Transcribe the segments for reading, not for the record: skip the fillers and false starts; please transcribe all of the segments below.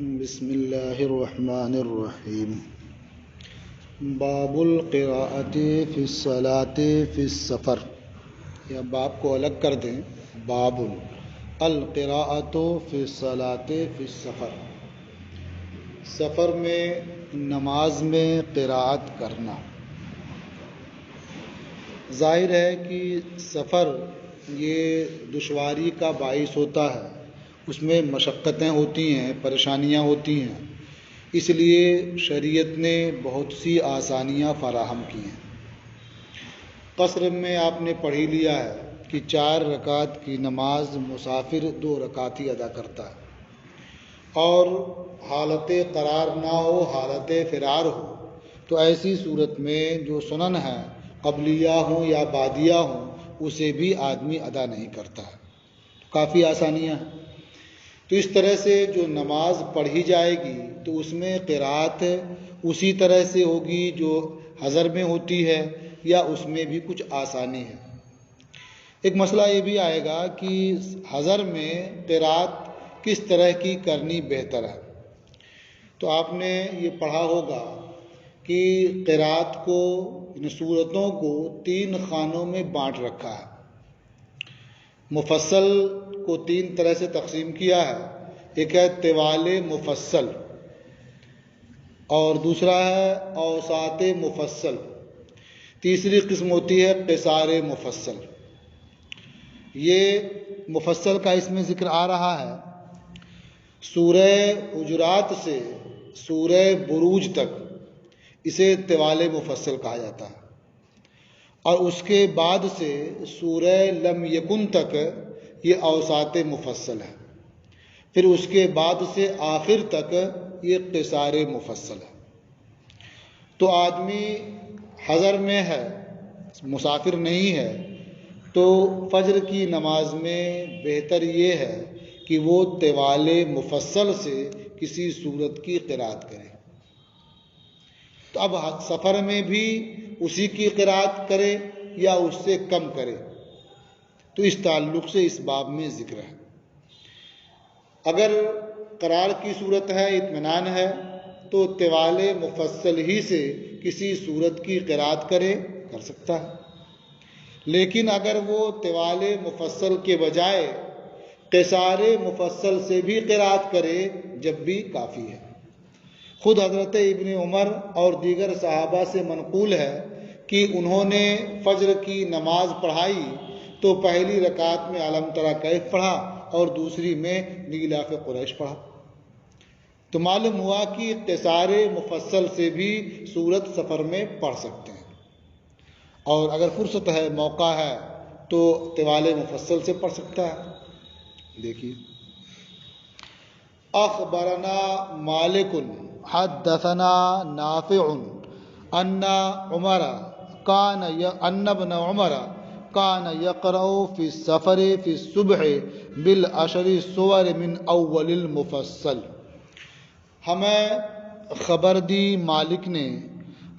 بسم اللہ الرحمن الرحیم۔ باب القراءۃ فی الصلاۃ فی السفر، یا باب کو الگ کر دیں، باب القراءۃ فی الصلاۃ فی السفر، سفر میں نماز میں قراءت کرنا۔ ظاہر ہے کہ سفر یہ دشواری کا باعث ہوتا ہے، اس میں مشقتیں ہوتی ہیں، پریشانیاں ہوتی ہیں، اس لیے شریعت نے بہت سی آسانیاں فراہم کی ہیں۔ قصر میں آپ نے پڑھ ہی لیا ہے کہ 4 رکعت کی نماز مسافر 2 رکعت ہی ادا کرتا ہے، اور حالت قرار نہ ہو، حالت فرار ہو، تو ایسی صورت میں جو سنن ہے قبلیہ ہوں یا بعدیہ ہوں اسے بھی آدمی ادا نہیں کرتا ہے۔ کافی آسانیاں ہیں۔ تو اس طرح سے جو نماز پڑھی جائے گی تو اس میں قراءت اسی طرح سے ہوگی جو حضر میں ہوتی ہے، یا اس میں بھی کچھ آسانی ہے۔ ایک مسئلہ یہ بھی آئے گا کہ حضر میں قراءت کس طرح کی کرنی بہتر ہے۔ تو آپ نے یہ پڑھا ہوگا کہ قراءت کو، ان سورتوں کو 3 خانوں میں بانٹ رکھا ہے۔ مفصل کو 3 طرح سے تقسیم کیا ہے، ایک ہے طوال مفصل، اور دوسرا ہے اوساط مفصل، تیسری قسم ہوتی ہے قصار مفصل۔ یہ مفصل کا اس میں ذکر آ رہا ہے۔ سورہ حجرات سے سورہ بروج تک اسے طوال مفصل کہا جاتا ہے، اور اس کے بعد سے سورہ لم یکن تک یہ اوساط مفصل ہے، پھر اس کے بعد سے آخر تک یہ قصار مفصل ہے۔ تو آدمی حضر میں ہے، مسافر نہیں ہے، تو فجر کی نماز میں بہتر یہ ہے کہ وہ طوال مفصل سے کسی سورت کی قراءت کرے۔ تو اب سفر میں بھی اسی کی قراءت کرے یا اس سے کم کرے، تو اس تعلق سے اس باب میں ذکر ہے۔ اگر قرار کی صورت ہے، اطمینان ہے، تو طوال مفصل ہی سے کسی صورت کی قراءت کر سکتا ہے۔ لیکن اگر وہ طوال مفصل کے بجائے قصار مفصل سے بھی قراءت کرے جب بھی کافی ہے۔ خود حضرت ابن عمر اور دیگر صحابہ سے منقول ہے کہ انہوں نے فجر کی نماز پڑھائی تو پہلی رکعت میں علم تری کیف پڑھا اور دوسری میں لیلاف قریش پڑھا۔ تو معلوم ہوا کہ قصار مفصل سے بھی سورت سفر میں پڑھ سکتے ہیں، اور اگر فرصت ہے، موقع ہے، تو طوال مفصل سے پڑھ سکتا ہے۔ دیکھیے، اخبرنا مالک حدثنا نافع ان ابن عمر کان یقرأ فی السفر فی الصبح بالعشر سور من اول المفصل۔ ہمیں خبر دی مالک نے،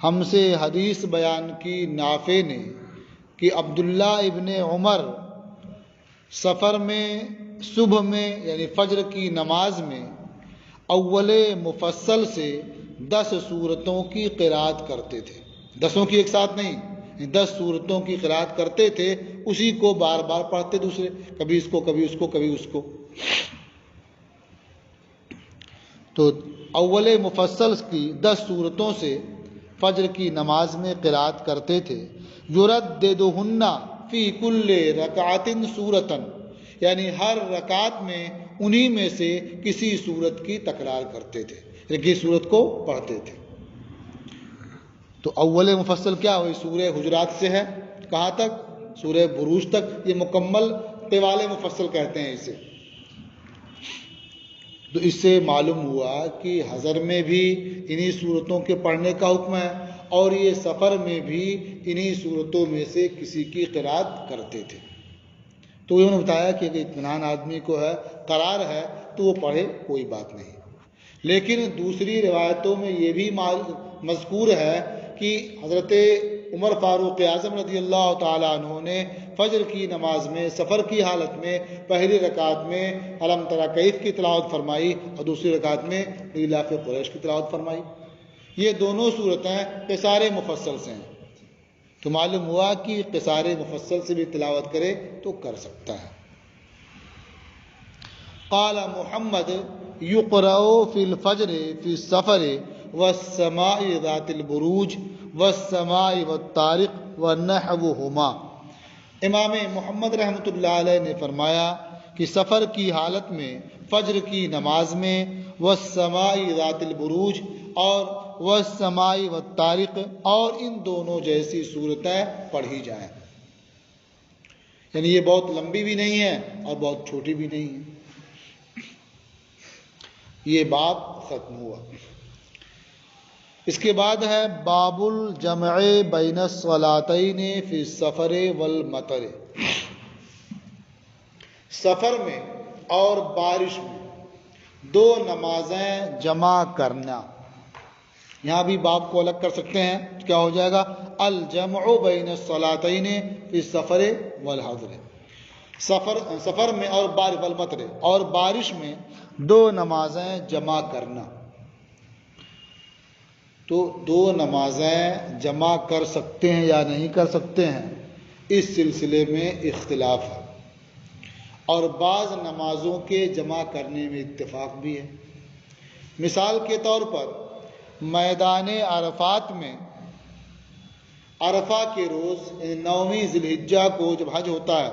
ہم سے حدیث بیان کی نافع نے، کہ عبداللہ ابن عمر سفر میں صبح میں یعنی فجر کی نماز میں اول مفصل سے 10 سورتوں کی قراءت کرتے تھے۔ 10 کی ایک ساتھ نہیں، 10 سورتوں کی قراءت کرتے تھے، اسی کو بار بار پڑھتے دوسرے، کبھی اس کو کبھی اس کو کبھی اس کو۔ تو اول مفصل کی 10 سورتوں سے فجر کی نماز میں قراءت کرتے تھے۔ یرددہن فی کل رکعت سورۃ، یعنی ہر رکعت میں انہی میں سے کسی سورت کی تکرار کرتے تھے، ایک ہی سورت کو پڑھتے تھے۔ تو اول مفصل کیا ہوئی؟ سورہ حجرات سے ہے کہاں تک؟ سورہ بروج تک۔ یہ مکمل طوال مفصل کہتے ہیں اسے۔ تو اس سے معلوم ہوا کہ حضر میں بھی انہی صورتوں کے پڑھنے کا حکم ہے، اور یہ سفر میں بھی انہی صورتوں میں سے کسی کی قراءت کرتے تھے۔ تو انہوں نے بتایا کہ اطمینان آدمی کو ہے، قرار ہے، تو وہ پڑھے، کوئی بات نہیں۔ لیکن دوسری روایتوں میں یہ بھی مذکور ہے کہ حضرت عمر فاروق اعظم رضی اللہ تعالیٰ عنہ نے فجر کی نماز میں سفر کی حالت میں پہلی رکعت میں الم تری کیف کی تلاوت فرمائی اور دوسری رکعت میں لیلاف قریش کی تلاوت فرمائی۔ یہ دونوں صورتیں قصار مفصل سے ہیں، تو معلوم ہوا کہ قصار مفصل سے بھی تلاوت کرے تو کر سکتا ہے۔ قال محمد یقرأ فی الفجر فی السفر والسماء ذات البروج والسماء والطارق ونحوہما۔ امام محمد رحمۃ اللہ علیہ نے فرمایا کہ سفر کی حالت میں فجر کی نماز میں والسماء ذات البروج اور والسماء والطارق اور ان دونوں جیسی صورتیں پڑھی جائیں، یعنی یہ بہت لمبی بھی نہیں ہے اور بہت چھوٹی بھی نہیں ہے۔ یہ باب ختم ہوا۔ اس کے بعد ہے باب الجمع بین الصلاتین فی السفر والمطر۔ سفر میں اور بارش میں دو نمازیں جمع کرنا، یہاں بھی باب کو الگ کر سکتے ہیں، کیا ہو جائے گا؟ الجمع بین الصلاتین فی السفر والحضر، سفر میں اور والمطر اور بارش میں دو نمازیں جمع کرنا۔ تو دو نمازیں جمع کر سکتے ہیں یا نہیں کر سکتے ہیں، اس سلسلے میں اختلاف ہے، اور بعض نمازوں کے جمع کرنے میں اتفاق بھی ہے۔ مثال کے طور پر میدان عرفات میں عرفہ کے روز 9ویں ذی الحجہ کو جب حج ہوتا ہے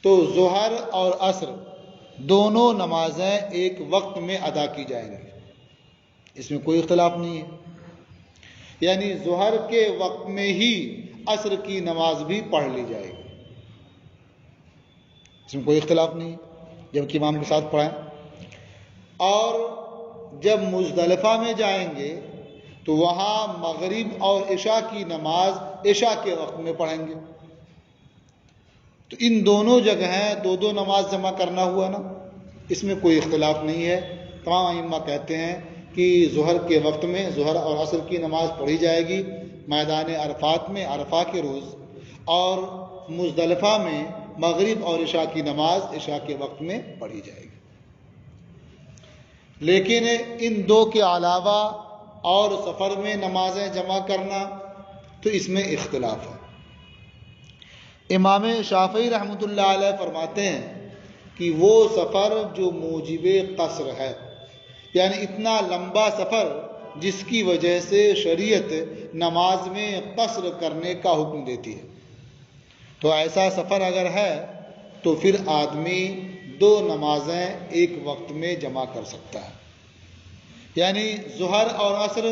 تو ظہر اور عصر دونوں نمازیں ایک وقت میں ادا کی جائیں گی، اس میں کوئی اختلاف نہیں ہے، یعنی ظہر کے وقت میں ہی عصر کی نماز بھی پڑھ لی جائے گی، اس میں کوئی اختلاف نہیں ہے، جبکہ امام کے ساتھ پڑھیں۔ اور جب مزدلفہ میں جائیں گے تو وہاں مغرب اور عشاء کی نماز عشاء کے وقت میں پڑھیں گے، تو ان دونوں جگہیں دو دو نماز جمع کرنا ہوا نا، اس میں کوئی اختلاف نہیں ہے۔ تمام ائمہ کہتے ہیں کہ ظہر کے وقت میں ظہر اور عصر کی نماز پڑھی جائے گی میدان عرفات میں عرفہ کے روز، اور مزدلفہ میں مغرب اور عشاء کی نماز عشاء کے وقت میں پڑھی جائے گی۔ لیکن ان دو کے علاوہ اور سفر میں نمازیں جمع کرنا، تو اس میں اختلاف ہے۔ امام شافعی رحمۃ اللہ علیہ فرماتے ہیں کہ وہ سفر جو موجب قصر ہے، یعنی اتنا لمبا سفر جس کی وجہ سے شریعت نماز میں قصر کرنے کا حکم دیتی ہے، تو ایسا سفر اگر ہے تو پھر آدمی دو نمازیں ایک وقت میں جمع کر سکتا ہے، یعنی ظہر اور عصر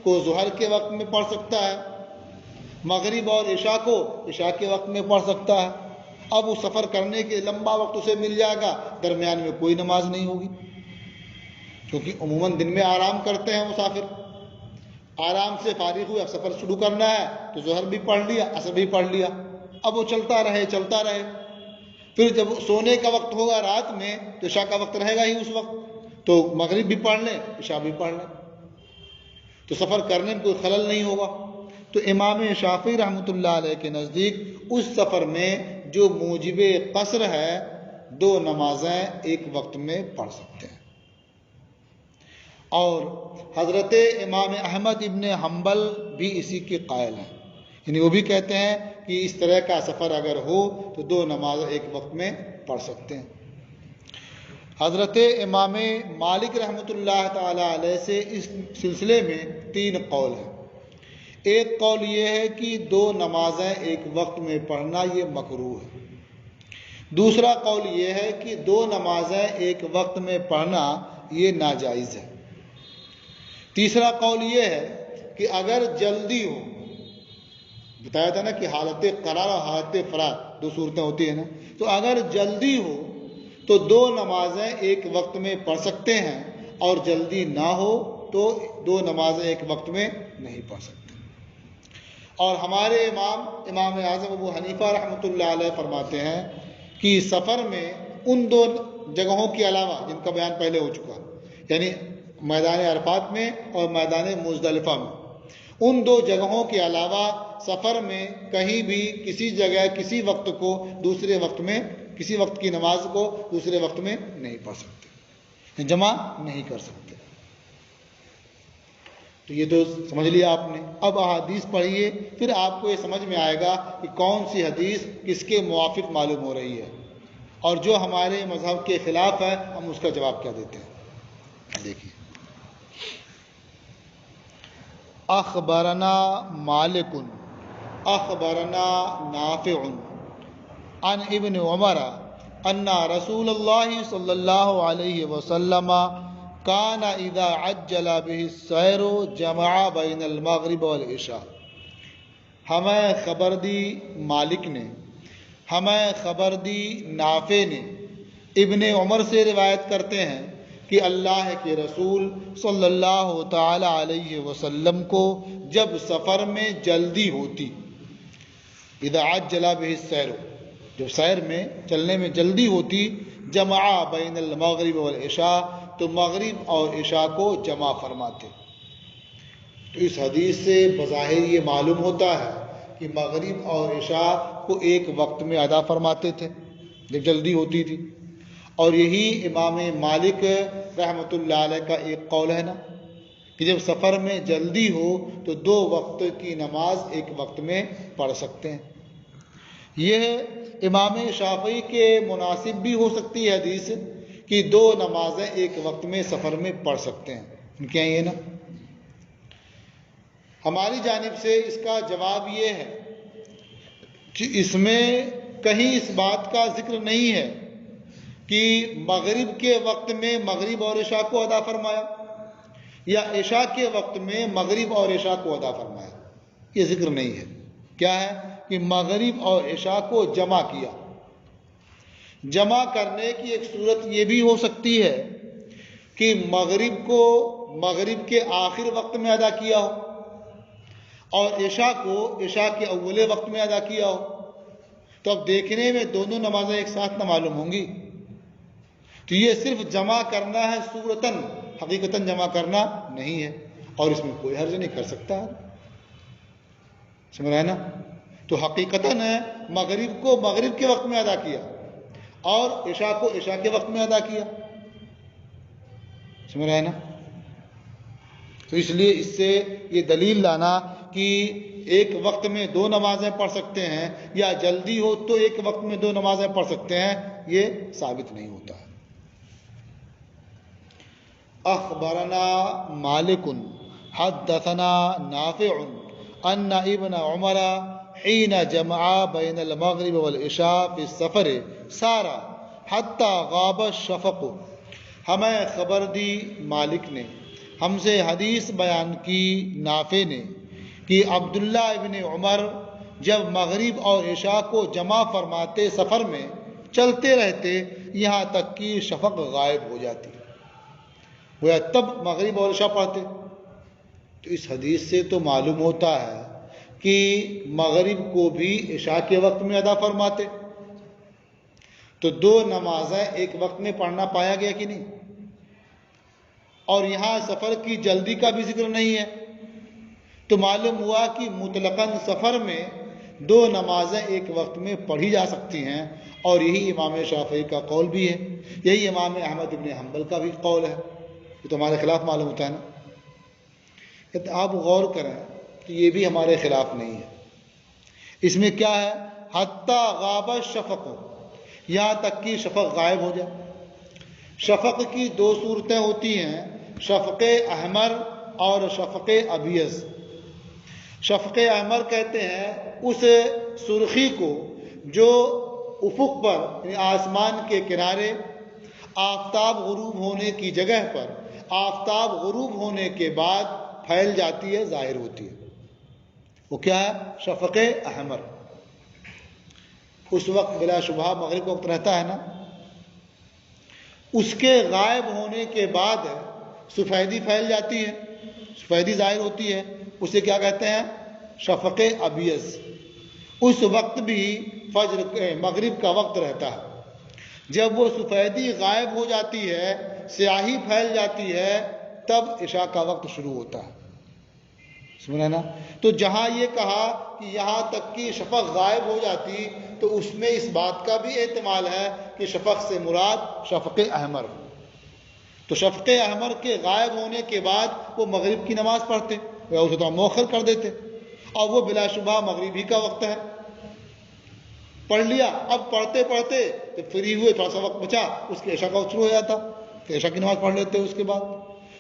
کو ظہر کے وقت میں پڑھ سکتا ہے، مغرب اور عشاء کو عشاء کے وقت میں پڑھ سکتا ہے۔ اب وہ سفر کرنے کے لمبا وقت اسے مل جائے گا، درمیان میں کوئی نماز نہیں ہوگی، کیونکہ عموماً دن میں آرام کرتے ہیں مسافر، آرام سے فارغ ہوئے، اب سفر شروع کرنا ہے تو ظہر بھی پڑھ لیا عصر بھی پڑھ لیا، اب وہ چلتا رہے، پھر جب سونے کا وقت ہوگا رات میں تو عشاء کا وقت رہے گا ہی اس وقت، تو مغرب بھی پڑھ لیں عشاء بھی پڑھ لیں، تو سفر کرنے میں کوئی خلل نہیں ہوگا۔ تو امام شافعی رحمۃ اللہ علیہ کے نزدیک اس سفر میں جو موجب قصر ہے دو نمازیں ایک وقت میں پڑھ سکتے ہیں۔ اور حضرت امام احمد ابن حنبل بھی اسی کے قائل ہیں، یعنی وہ بھی کہتے ہیں کہ اس طرح کا سفر اگر ہو تو دو نماز ایک وقت میں پڑھ سکتے ہیں۔ حضرت امام مالک رحمۃ اللہ تعالی علیہ سے اس سلسلے میں 3 قول ہیں۔ ایک قول یہ ہے کہ دو نمازیں ایک وقت میں پڑھنا یہ مکروہ ہے، دوسرا قول یہ ہے کہ دو نمازیں ایک وقت میں پڑھنا یہ ناجائز ہے، تیسرا قول یہ ہے کہ اگر جلدی ہو، بتایا تھا نا کہ حالت قرار اور حالت فرار 2 صورتیں ہوتی ہیں نا، تو اگر جلدی ہو تو دو نمازیں ایک وقت میں پڑھ سکتے ہیں، اور جلدی نہ ہو تو دو نمازیں ایک وقت میں نہیں پڑھ سکتے۔ اور ہمارے امام اعظم ابو حنیفہ رحمۃ اللہ علیہ فرماتے ہیں کہ سفر میں ان 2 جگہوں کے علاوہ جن کا بیان پہلے ہو چکا، یعنی میدان عرفات میں اور میدان مزدلفہ میں، ان دو جگہوں کے علاوہ سفر میں کہیں بھی کسی جگہ کسی وقت کو دوسرے وقت میں کسی وقت کی نماز کو دوسرے وقت میں نہیں پڑھ سکتے، جمع نہیں کر سکتے۔ تو یہ تو سمجھ لیا آپ نے۔ اب احادیث پڑھیے، پھر آپ کو یہ سمجھ میں آئے گا کہ کون سی حدیث کس کے موافق معلوم ہو رہی ہے، اور جو ہمارے مذہب کے خلاف ہے ہم اس کا جواب کیا دیتے ہیں۔ دیکھیے، اخبرنا مالک اخبرنا نافع عن ابن عمر ان رسول اللہ صلی اللہ علیہ وسلم کان اذا عجل به السیر جمع بین المغرب والعشاء۔ ہمیں خبر دی مالک نے، ہمیں خبر دی نافع نے، ابن عمر سے روایت کرتے ہیں کہ اللہ کے رسول صلی اللہ تعالی علیہ وسلم کو جب سفر میں جلدی ہوتی، اذا عجل به السیر، جب سیر میں چلنے میں جلدی ہوتی، جمع بین المغرب والعشاء، تو مغرب اور عشاء کو جمع فرماتے۔ تو اس حدیث سے بظاہر یہ معلوم ہوتا ہے کہ مغرب اور عشاء کو ایک وقت میں ادا فرماتے تھے جب جلدی ہوتی تھی، اور یہی امام مالک رحمۃ اللہ علیہ کا ایک قول ہے نا کہ جب سفر میں جلدی ہو تو دو وقت کی نماز ایک وقت میں پڑھ سکتے ہیں۔ یہ امام شافعی کے مناسب بھی ہو سکتی ہے حدیث کہ دو نمازیں ایک وقت میں سفر میں پڑھ سکتے ہیں، کیا یہ نا؟ ہماری جانب سے اس کا جواب یہ ہے کہ اس میں کہیں اس بات کا ذکر نہیں ہے کہ مغرب کے وقت میں مغرب اور عشاء کو ادا فرمایا یا عشاء کے وقت میں مغرب اور عشاء کو ادا فرمایا، یہ ذکر نہیں ہے۔ کیا ہے کہ مغرب اور عشاء کو جمع کیا۔ جمع کرنے کی ایک صورت یہ بھی ہو سکتی ہے کہ مغرب کو مغرب کے آخر وقت میں ادا کیا ہو اور عشاء کو عشاء کے اول وقت میں ادا کیا ہو، تو اب دیکھنے میں دونوں نمازیں ایک ساتھ نہ معلوم ہوں گی، تو یہ صرف جمع کرنا ہے صورتاً، حقیقتاً جمع کرنا نہیں ہے، اور اس میں کوئی حرج نہیں کر سکتا ہے، سمجھ رہے ہیں نا؟ تو حقیقتاً ہے مغرب کو مغرب کے وقت میں ادا کیا اور عشاء کو عشاء کے وقت میں ادا کیا، سمجھ رہے ہیں نا؟ تو اس لیے اس سے یہ دلیل لانا کہ ایک وقت میں دو نمازیں پڑھ سکتے ہیں یا جلدی ہو تو ایک وقت میں دو نمازیں پڑھ سکتے ہیں، یہ ثابت نہیں ہوتا ہے۔ اخبرنا مالک حدثنا نافع ان ابن عمر حين جمع بين المغرب والعشاء في السفر سار حتى غاب الشفق۔ ہمیں خبر دی مالک نے، ہم سے حدیث بیان کی نافع نے کہ عبداللہ ابن عمر جب مغرب اور عشاء کو جمع فرماتے سفر میں چلتے رہتے یہاں تک کہ شفق غائب ہو جاتی، وہ تب مغرب اور عشاء پڑھتے۔ تو اس حدیث سے تو معلوم ہوتا ہے کہ مغرب کو بھی عشاء کے وقت میں ادا فرماتے، تو دو نمازیں ایک وقت میں پڑھنا پایا گیا کہ نہیں؟ اور یہاں سفر کی جلدی کا بھی ذکر نہیں ہے، تو معلوم ہوا کہ مطلقاً سفر میں دو نمازیں ایک وقت میں پڑھی جا سکتی ہیں، اور یہی امام شافعی کا قول بھی ہے، یہی امام احمد بن حنبل کا بھی قول ہے، یہ تو ہمارے خلاف معلوم ہوتا ہے نا؟ آپ غور کریں تو یہ بھی ہمارے خلاف نہیں ہے۔ اس میں کیا ہے؟ حتیٰ غاب الشفق، یہاں تک کہ شفق غائب ہو جائے۔ شفق کی دو صورتیں ہوتی ہیں، شفق احمر اور شفق ابیض۔ شفق احمر کہتے ہیں اس سرخی کو جو افق پر یعنی آسمان کے کنارے آفتاب غروب ہونے کی جگہ پر آفتاب غروب ہونے کے بعد پھیل جاتی ہے، ظاہر ہوتی ہے، وہ کیا ہے؟ شفق احمر۔ اس وقت بلا شبہ مغرب کا وقت رہتا ہے نا، اس کے غائب ہونے کے بعد سفیدی پھیل جاتی ہے، سفیدی ظاہر ہوتی ہے، اسے کیا کہتے ہیں؟ شفق ابیض۔ اس وقت بھی فجر مغرب کا وقت رہتا ہے، جب وہ سفیدی غائب ہو جاتی ہے، سیاہی پھیل جاتی ہے، تب عشاء کا وقت شروع ہوتا ہے۔ سمجھا نا؟ تو جہاں یہ کہا کہ یہاں تک کہ شفق غائب ہو جاتی تو اس میں اس بات کا بھی احتمال ہے کہ شفق سے مراد شفق احمر، تو شفق احمر کے غائب ہونے کے بعد وہ مغرب کی نماز پڑھتے یا اسے تو مؤخر کر دیتے، اور وہ بلا شبہ مغرب ہی کا وقت ہے، پڑھ لیا، اب پڑھتے پڑھتے جب فری ہوئے تھوڑا سا وقت بچا اس کے عشاء کا وقت شروع ہو جاتا تو عشاء کی نماز پڑھ لیتے اس کے بعد،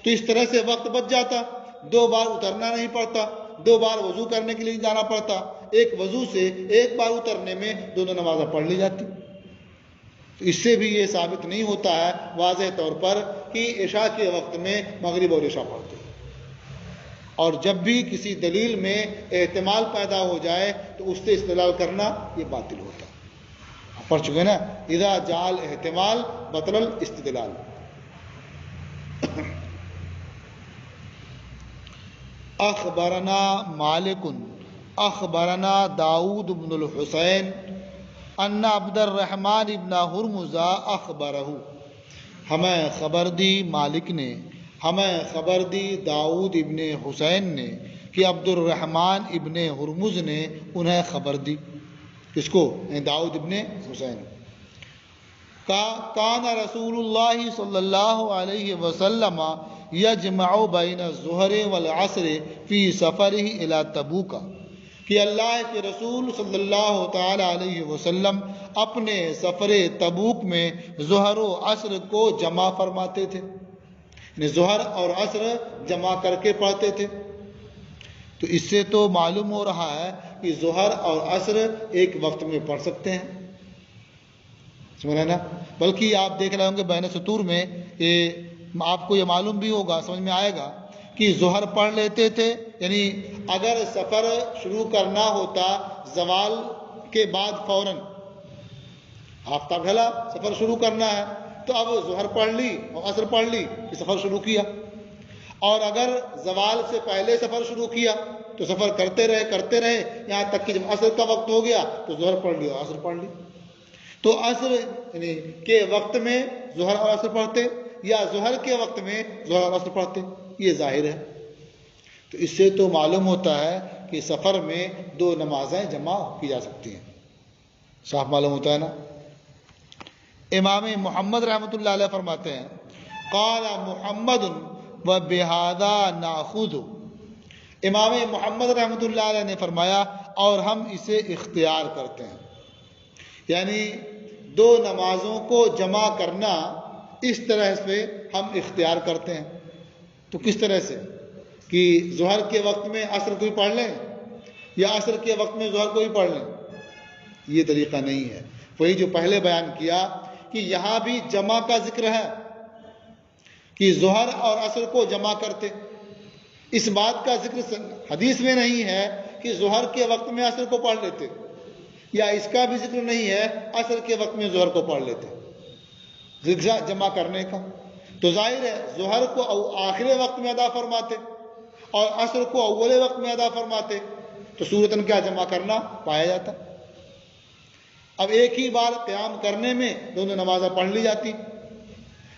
تو اس طرح سے وقت بچ جاتا، 2 بار اترنا نہیں پڑتا، 2 بار وضو کرنے کے لیے جانا پڑتا، ایک وضو سے 1 بار اترنے میں دونوں نمازیں پڑھ لی جاتی۔ تو اس سے بھی یہ ثابت نہیں ہوتا ہے واضح طور پر کہ عشاء کے وقت میں مغرب اور عشاء پڑھتے، اور جب بھی کسی دلیل میں احتمال پیدا ہو جائے تو اس سے استدلال کرنا یہ باطل ہوتا ہے، پڑھ چکے نا، اذا جعل احتمال بطل الاستدلال۔ اخبرنا مالک اخبرنا داؤد بن الحسین ان عبد الرحمن ابن ہرمز اخبرہ، ہمیں خبر دی مالک نے، ہمیں خبر دی داؤد ابن حسین نے کہ عبد الرحمن ابن ہرمز نے انہیں خبر دی، کس کو؟ داؤد ابن حسین کا، کان رسول اللہ صلی اللہ علیہ وسلم یجمع بین الظہر والعصر فی سفرہ الی تبوک، کہ اللہ کے رسول صلی اللہ تعالی علیہ وسلم اپنے سفر تبوک میں ظہر و عصر کو جمع فرماتے تھے، یعنی ظہر اور عصر جمع کر کے پڑھتے تھے۔ تو اس سے تو معلوم ہو رہا ہے کہ ظہر اور عصر ایک وقت میں پڑھ سکتے ہیں، سمجھا نا؟ بلکہ آپ دیکھ رہے ہوں گے بین سطور میں آپ کو یہ معلوم بھی ہوگا، سمجھ میں آئے گا کہ ظہر پڑھ لیتے تھے، یعنی اگر سفر شروع کرنا ہوتا زوال کے بعد فوراً، آفتاب ڈھلا سفر شروع کرنا ہے تو اب ظہر پڑھ لی اور عصر پڑھ لی، سفر شروع کیا، اور اگر زوال سے پہلے سفر شروع کیا تو سفر کرتے رہے یہاں تک کہ جب عصر کا وقت ہو گیا تو ظہر پڑھ لی اور عصر پڑھ لی۔ تو عصر یعنی کے وقت میں ظہر اور عصر پڑھتے یا ظہر کے وقت میں ظہر اور عصر پڑھتے، یہ ظاہر ہے۔ تو اس سے تو معلوم ہوتا ہے کہ سفر میں 2 نمازیں جمع کی جا سکتی ہیں، صاف معلوم ہوتا ہے نا؟ امام محمد رحمۃ اللہ علیہ فرماتے ہیں قال محمد وبہذا ناخذ، امام محمد رحمۃ اللہ علیہ نے فرمایا اور ہم اسے اختیار کرتے ہیں، یعنی 2 نمازوں کو جمع کرنا اس طرح سے ہم اختیار کرتے ہیں۔ تو کس طرح سے؟ کہ ظہر کے وقت میں عصر کو ہی پڑھ لیں یا عصر کے وقت میں ظہر کو ہی پڑھ لیں، یہ طریقہ نہیں ہے۔ وہی جو پہلے بیان کیا کہ یہاں بھی جمع کا ذکر ہے کہ ظہر اور عصر کو جمع کرتے، اس بات کا ذکر حدیث میں نہیں ہے کہ ظہر کے وقت میں عصر کو پڑھ لیتے، یا اس کا بھی ذکر نہیں ہے عصر کے وقت میں ظہر کو پڑھ لیتے، ذکر جمع کرنے کا۔ تو ظاہر ہے ظہر کو آخر وقت میں ادا فرماتے اور عصر کو اول وقت میں ادا فرماتے، تو صورتاً کیا جمع کرنا پایا جاتا۔ اب ایک ہی بار قیام کرنے میں دونوں نمازیں پڑھ لی جاتی،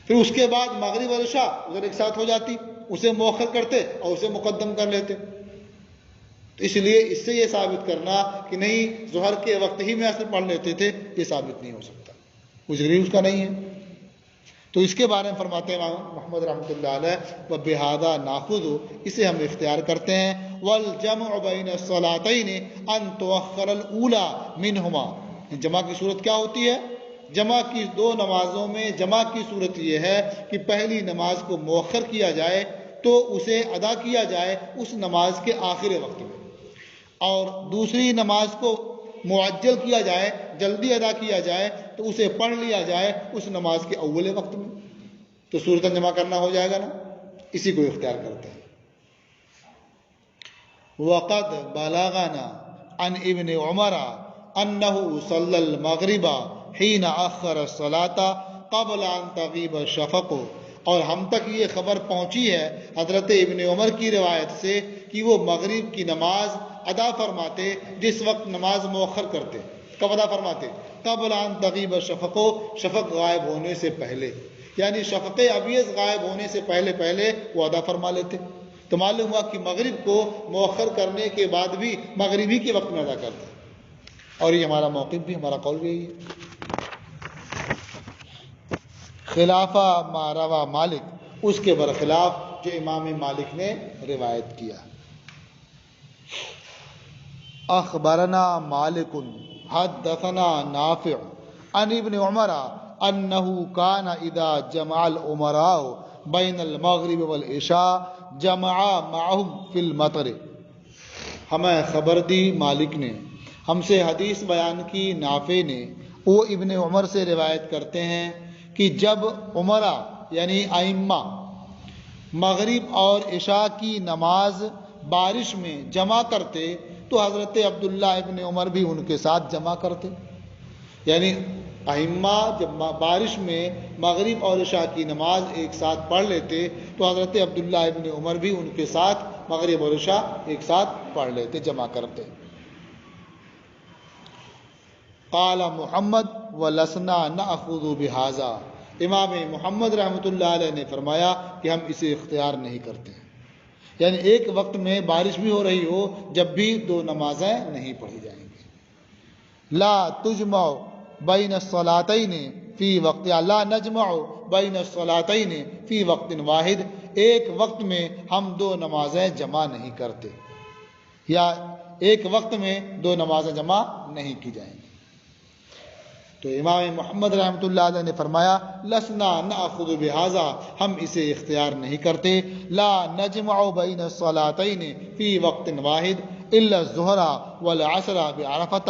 پھر اس کے بعد مغرب اور عشاء ادھر ایک ساتھ ہو جاتی، اسے مؤخر کرتے اور اسے مقدم کر لیتے۔ تو اس لیے اس سے یہ ثابت کرنا کہ نہیں ظہر کے وقت ہی میں عصر پڑھ لیتے تھے، یہ ثابت نہیں ہو سکتا، کچھ ذریعہ اس کا نہیں ہے۔ تو اس کے بارے میں فرماتے ہیں امام محمد رحمۃ اللہ علیہ وبہذا ناخذ، اسے ہم اختیار کرتے ہیں، والجمع بین الصلاتین ان تؤخر الاولى منہما، جمع کی صورت کیا ہوتی ہے؟ جمع کی 2 نمازوں میں جمع کی صورت یہ ہے کہ پہلی نماز کو مؤخر کیا جائے تو اسے ادا کیا جائے اس نماز کے آخر وقت میں، اور دوسری نماز کو معجل کیا جائے، جلدی ادا کیا جائے تو اسے پڑھ لیا جائے اس نماز کے اول وقت میں، تو صورتاً جمع کرنا ہو جائے گا نا، اسی کو اختیار کرتے ہیں۔ وقد بلغنا عن ابن عمر انه صلى المغرب حين اخر الصلاة قبل ان تغيب الشفق، اور ہم تک یہ خبر پہنچی ہے حضرت ابن عمر کی روایت سے کہ وہ مغرب کی نماز ادا فرماتے جس وقت نماز مؤخر کرتے، کب ادا فرماتے؟ قبل ان تغیب الشفق، شفق غائب ہونے سے پہلے، یعنی شفق ابیض غائب ہونے سے پہلے وہ ادا فرما لیتے، تو معلوم ہوا کہ مغرب کو مؤخر کرنے کے بعد بھی مغربی کے وقت میں ادا کرتے ہیں، اور یہ ہمارا موقف بھی، ہمارا قول بھی یہی ہے۔ خلافہ ما روا مالک، اس کے برخلاف جو امام مالک نے روایت کیا۔ اخبرنا مالک حدثنا نافع عن ابن عمر انه كان اذا جمع الامراء بين المغرب والعشاء جمع معهم في المطر۔ ہمیں خبر دی مالک نے، ہم سے حدیث بیان کی نافع نے، وہ ابن عمر سے روایت کرتے ہیں کہ جب عمرہ یعنی ائمہ مغرب اور عشاء کی نماز بارش میں جمع کرتے تو حضرت عبداللہ ابن عمر بھی ان کے ساتھ جمع کرتے، یعنی ائمہ جب بارش میں مغرب اور عشاء کی نماز ایک ساتھ پڑھ لیتے تو حضرت عبداللہ ابن عمر بھی ان کے ساتھ مغرب اور عشاء ایک ساتھ پڑھ لیتے، جمع کرتے۔ قال محمد ولسنا نأخذ بهذا، امام محمد رحمۃ اللہ علیہ نے فرمایا کہ ہم اسے اختیار نہیں کرتے، یعنی ایک وقت میں بارش بھی ہو رہی ہو جب بھی دو نمازیں نہیں پڑھی جائیں گی۔ لا تجمع بین الصلاتین فی وقت، لا نجمع بین الصلاتین فی وقت واحد، ایک وقت میں ہم دو نمازیں جمع نہیں کرتے، یا ایک وقت میں دو نمازیں جمع نہیں کی جائیں گی۔ تو امام محمد رحمۃ اللہ علیہ نے فرمایا لسنا ناخذ بهذا، ہم اسے اختیار نہیں کرتے۔ لا نجمع بین الصلاتین فی وقت واحد الا الظہر والعصر بعرفۃ،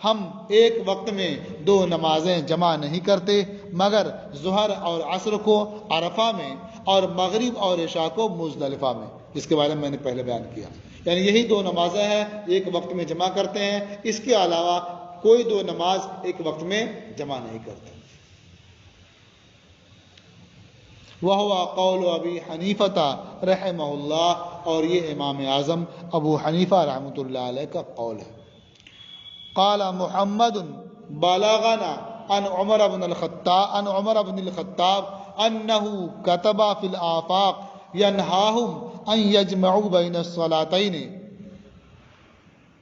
ہم ایک وقت میں دو نمازیں جمع نہیں کرتے مگر ظہر اور عصر کو عرفہ میں اور مغرب اور عشاء کو مزدلفہ میں، جس کے بارے میں میں نے پہلے بیان کیا، یعنی یہی دو نمازیں ہیں ایک وقت میں جمع کرتے ہیں، اس کے علاوہ کوئی دو نماز ایک وقت میں جمع نہیں کرتے۔ وہو قول ابی حنیفہ رحمہ اللہ، اور یہ امام اعظم ابو حنیفہ رحمۃ اللہ علیہ کا قول ہے۔ قال محمد بلغنا عن عمر بن الخطاب انه كتب في الآفاق ينهاهم ان يجمعوا بين الصلاتين۔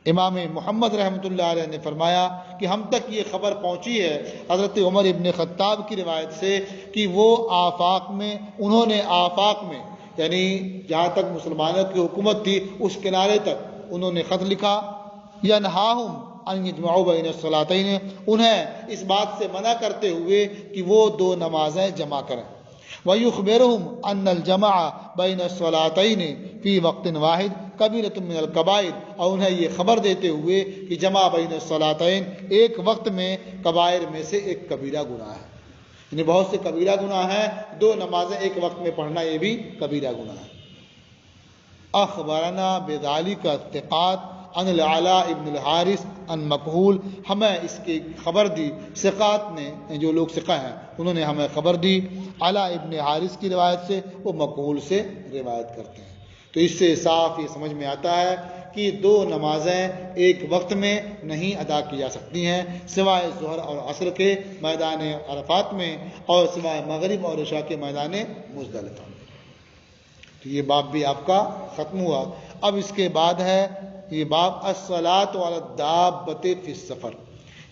امام محمد رحمۃ اللہ علیہ نے فرمایا کہ ہم تک یہ خبر پہنچی ہے حضرت عمر ابن خطاب کی روایت سے کہ وہ آفاق میں، انہوں نے آفاق میں یعنی جہاں تک مسلمانوں کی حکومت تھی اس کنارے تک انہوں نے خط لکھا، ینہاہم ان یجمعوا بین الصلاتین، انہیں اس بات سے منع کرتے ہوئے کہ وہ دو نمازیں جمع کریں، وَيُخْبِرُهُمْ أَنَّ الْجَمَعَ بَيْنَ الصَّلَاتَيْنِ فِي وَقْتٍ وَاحِدٍ كَبِيرَةٌ مِّنَ الْكَبَائِرِ، اور انہیں یہ خبر دیتے ہوئے کہ جمع بین الصلاتین ایک وقت میں کبائر میں سے ایک کبیرہ گناہ ہے، یعنی بہت سے کبیرہ گناہ ہیں، دو نمازیں ایک وقت میں پڑھنا یہ بھی کبیرہ گناہ ہے۔ اخبرنا بذالک ثقات عن العلاء ابن الحارث عن مکحول، ہمیں اس کی خبر دی ثقات نے، جو لوگ ثقہ ہیں انہوں نے ہمیں خبر دی علاء ابن حارث کی روایت سے، وہ مکحول سے روایت کرتے ہیں۔ تو اس سے صاف یہ سمجھ میں آتا ہے کہ دو نمازیں ایک وقت میں نہیں ادا کی جا سکتی ہیں سوائے ظہر اور عصر کے میدان عرفات میں، اور سوائے مغرب اور عشاء کے میدان مزدلفہ میں۔ تو یہ باب بھی آپ کا ختم ہوا۔ اب اس کے بعد ہے یہ باب الصلاۃ علی الدابۃ فی السفر۔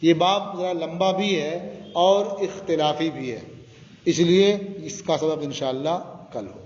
یہ باب ذرا لمبا بھی ہے اور اختلافی بھی ہے، اس لیے اس کا سبب انشاءاللہ کل ہو۔